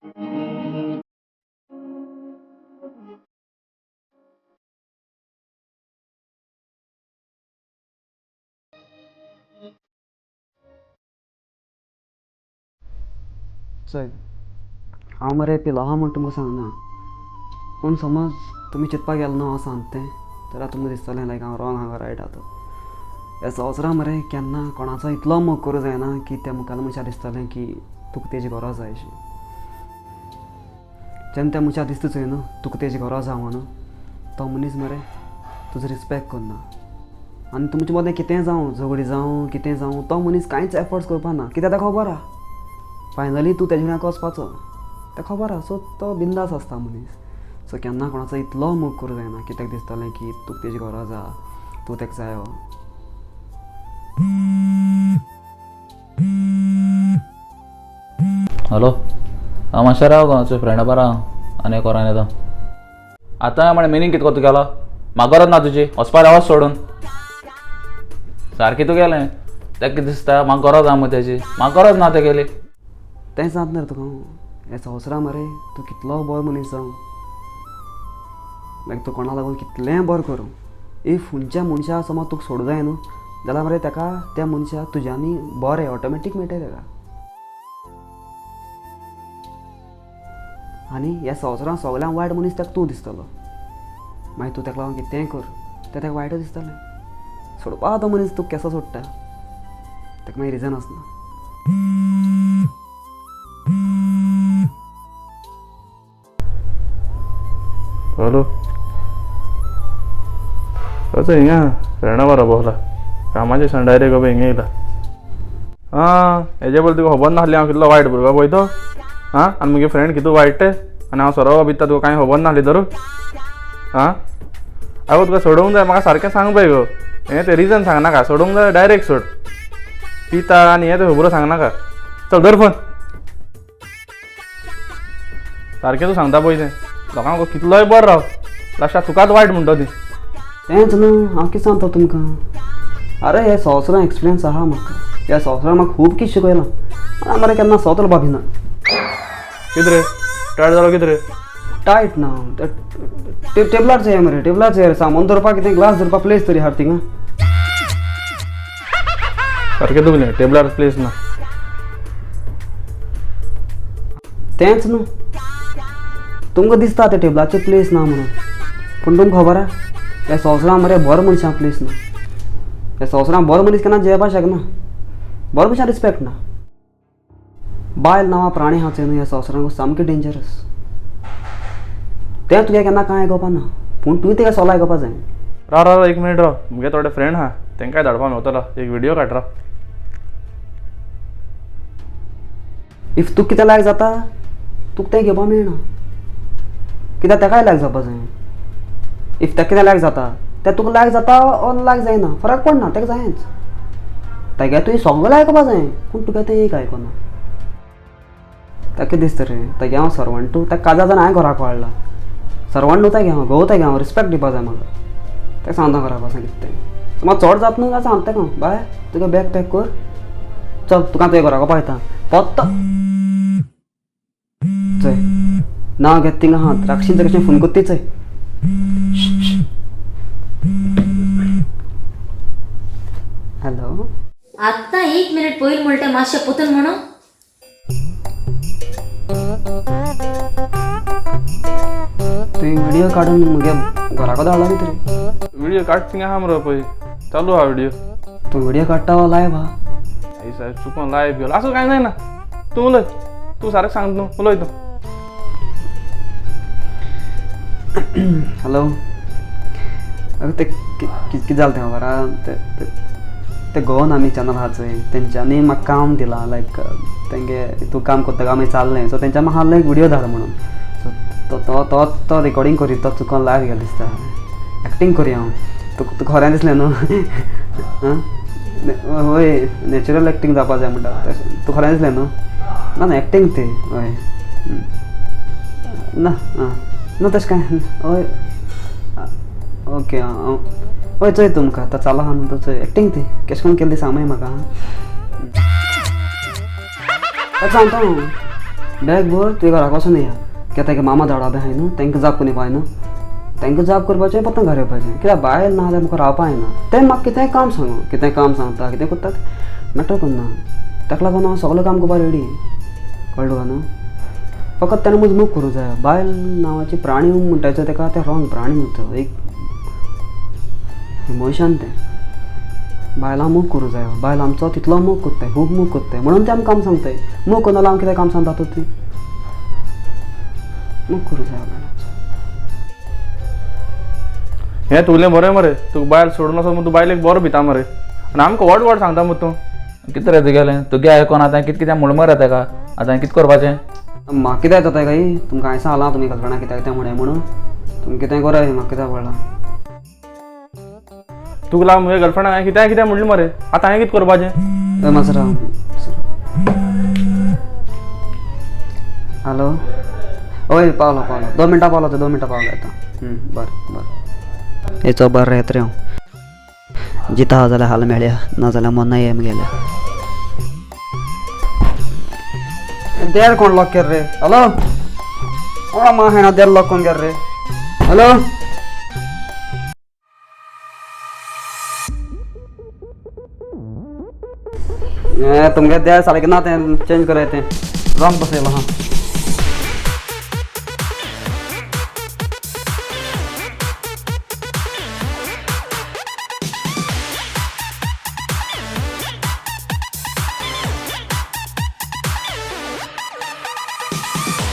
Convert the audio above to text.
चल हांव मरे पिलो आहा म्हण तुमकां सांगना, पूण समज तुमी चिंतपाक गेलो न्हू हांव सांगतें जाल्यार तुमकां दिसतलें लायक हांव रॉंग हांगा रायट आतां. ह्या संवसारान मरे केन्ना कोणाचो इतलो मोग करूं जायना की त्या मुखार मनशाक दिसतलें की तुका तेजी गरज जाय अशी. जेन्ना त्या मनशाक दिसता चोय न्हू तुका तेजी गरज आहा म्हणून, तो मनीस मरे तुजो रिस्पेक्ट करना. आनी तुमचे मदें कितेंय जावं, झगडी जावं कितेंय जावं, तो मनीस कांयच एफर्ट्स करपा ना. कित्याक ताका खबर आहा फायनली तूं तेजे फुड्यान वचपाचो, तेका खबर आहा. सो तो बिंदास आसता मनीस. सो केन्ना कोणाचो इतलो मोग करूं जायना की ताका दिसतलें की तुका तेजी गरज आहा, तूं ताका जायो. हॅलो, हांव मातशें राव गो, तुजे फ्रेंडा बारा आनी एक वरान येता. आतां म्हणे मिनींग कितें कोता गेलो, म्हाका गरज ना तुजी, वचपा रावच सोडून. सारकें तूं गेलें, तेका कितें दिसता म्हाका गरज आहा मग तेजी, म्हाका गरज ना ते गेली. तें सांगता रे तुका हांव. ह्या संवसारान मरे तूं कितलो बरो मनीस जावं, लायक तूं कोणा लागून कितलेंय बरें करूं, इफ खंयच्या मनशाक समज तुका सोडूं जाय न्हू जाल्यार मरे ताका त्या मनशाक तुज्यांनी बरें ऑटोमॅटीक मेळटा ताका. आनी ह्या संवसारान सगळ्यांक वायट मनीस ताका तूं दिसतलो. मागीर तूं ताका लागून कितेंय कर तें ताका वायटच दिसतलें. सोडपा तो मनीस तुका केसो सोडटा, ताका मागीर रिजन आसना. हॅलो, कसं हिंगा फ्रेंडा बरो बोला कामाचे सान डायरेक्ट बाबा हिंगा येयला. आं हेजे पयलीं तुका खबर नासली हांव कितलो वायट भुरगो पळय तो. आं आनी म्हगे फ्रेंड कितू वायट ते, आनी हांव सरो भिता तुका कांय खबर नासली तर. आं आगो तुका सोडूंक जाय, म्हाका सारकें सांग पळय गो. हें तें रिजन सांगनाका, सोडूंक जाय डायरेक्ट सोड. पिता आनी हें तें खबरो सांगनाका. चल धर फोन. सारकें तूं सांगता पळय तें लोकांक कितलोय बरो राव, लास्टाक तुकाच वायट म्हणटा ती. तेंच न्हू हांव कितें सांगता तुमकां. अरे ह्या संवसारान एक्सपिरियन्स आहा म्हाका. ह्या संवसारान म्हाका खूब कितें शिकयलां. आनी मरे केन्ना सोतलो भाबिना. कितें रे टायट जालो कितें रे? टायट ना टेबलार चेयर मरे, टेबलार चेयर सामान दवरपाक कितें ग्लास दवरपाक प्लेस तरी हाड थिंगा. सारकें तुगलें टेबलार प्लेस ना. तेंच न्हू तुमकां दिसता त्या टेबलाचेर प्लेस ना म्हणून, पूण तुमकां खबर आहा ह्या संवसारान मरे बरो मनशांक प्लेस ना. ह्या संवसारान बरो मनीस केन्ना जेवपाक शकना. बरो मनशाक रिस्पेक्ट ना. बायल नांवां प्राणी आहा चोय न्हू ह्या संवसारान सामकें डेंजरस. तें तुगे केन्ना कांय आयकपा ना, पूण तुवें तेका सवाल आयकपा जाय. राव एक मिनीट राव, मुगे थोडे फ्रेंड आहा तेंकाय धाडपा मेवतलो. एक व्हिडिओ काड राव. इफ तुका कितें लायक जाता तुका तें घेवपा मेळना, कित्याक तेकाय लायक जावपा जाय. इफ तेका कितें लायक जाता तें तुका लायक जाता ऑर लायक जायना फरक पडना, तेका जायच. तेगे तुवें सगळें आयकपा जाय, पूण तुका तें एक आयकना. ताका दिसता रे तेगे हांव सर्वंट, ताका काजार जावन हांवें घराक वाडला. सर्वंट न्हू तेगे हांव, घोव तेगे हांव, रिस्पेक्ट दिवपा जाय म्हाका. तेका सांगता घराक वचून कितें तें. समज चड जाता न्हू जाल्यार सांगता तेका हांव, बाय तुगे बॅग पॅक कर, चल तुका तुगे घराक पळयता. फक्त चय नांव घेत थिंगा आहा, राक्षींचें कशें फोन कोत्ती चय. हॅलो, आत्ता 1 मिनिट पयलीं म्हणटा मातशें पोतून म्हणून. तुवें व्हिडिओ काडून म्हगे घरा कडेन हाडला न्ही तरी. व्हिडिओ काड थिंगा आहा मरो पळय, चालू आहा व्हिडिओ. तूं व्हिडिओ काडटा वा लायव्ह आहा? आई साहेब चुकून लायव्ह गेलो असं कांय जायना. तूं उलय, तूं सारकें सांग न्हू, उलय तूं. हॅलो, ते कितें जालें तें खबर ते गोवन आमी चॅनल आहा चोय तेंच्यांनी म्हाका काम दिलां, लायक तेंगे तूं काम कोत्ता आमी चाललें. सो तेंच्यानी म्हाका लायक व्हिडिओ धाड म्हणून. सो तो रिकॉर्डिंग करीत, तो चुकोन लायव्ह गेलो दिसता. एक्टींग करी हांव. तुका खरें दिसलें न्हू? हय नॅचरल एक्टींग जावपा जाय म्हणटा. तुका खरें दिसलें न्हू? ना ना एक्टींग ती हय ना ना तशें कांय हय. ओके हय चोय तुमकां आतां चालू आहा न्हू चोय एक्टींग ती केश कोन्न केली ती सांग मागीर म्हाका. सांगता हांव बॅग भर तुवें घरा कसो या कित्याक तेगे मामा धाडा बी आहाय न्हू तांकां जाप कोनी पाय न्हू तांकां जाप करपाचें पत्ता घरा येवपाचें कित्याक बायल ना जाल्यार म्हाका रावपा येना तें म्हाका कितेंय काम सांगो कितें काम सांगता कितें करता मॅटर करना ताका लागून हांव सगळें काम करपा रेडी कळ्ळें तुका न्हू फकत तेणें म्हजो मोग करूं जाय बायल नांवाची प्राणी म्हणटाचो ताका तें रॉंग प्राणी म्हणटा एक इमोशन तें बायलां मोग करूं जाय बायल आमचो तितलो मोग करताय खूब मोग करताय म्हणून ते आमकां काम सांगताय मोग करना आमकां कितें काम सांगता ती मोग करूं जाय बायलांचो हें तुगेलें बरें मरे तुका बायल सोडून वचत म्हूण तूं बायलेक बरो भिता मरे आनी आमकां व्हड व्हड सांगता मरे तूं कितें रे तुगेलें तुगे आयकोन आतां कितें कितें म्हूण मरे ताका आतां कितें करपाचें म्हाका कितें जाता काय तुमकां हांवें सांगलां तुमी कल्पना कित्याक कितें म्हणून म्हणून तुमी कितें कराय म्हाका कित्याक पडलां तुका लागून म्हज्या गर्लफ्रेंडाक हांवें कितें कितें म्हणलें मरे आतां हांवें कितें करपाचें मासरा हॅलो हय पावलो 2 मिनटां पावलो ते 2 मिनटां पावलो येता बरें बरें येचो बरें येत रे हांव जिता हा जाल्यार हाल मेळ्या नाजाल्यार मोन्ना येम गेल्या देर कोण लॉक केर रे हॅलो कोणा मा हेना देर लॉक कोण केर रे हॅलो तुमगे देर सारकें ना तें चेंज कराय तें रॉंग बसयलो हां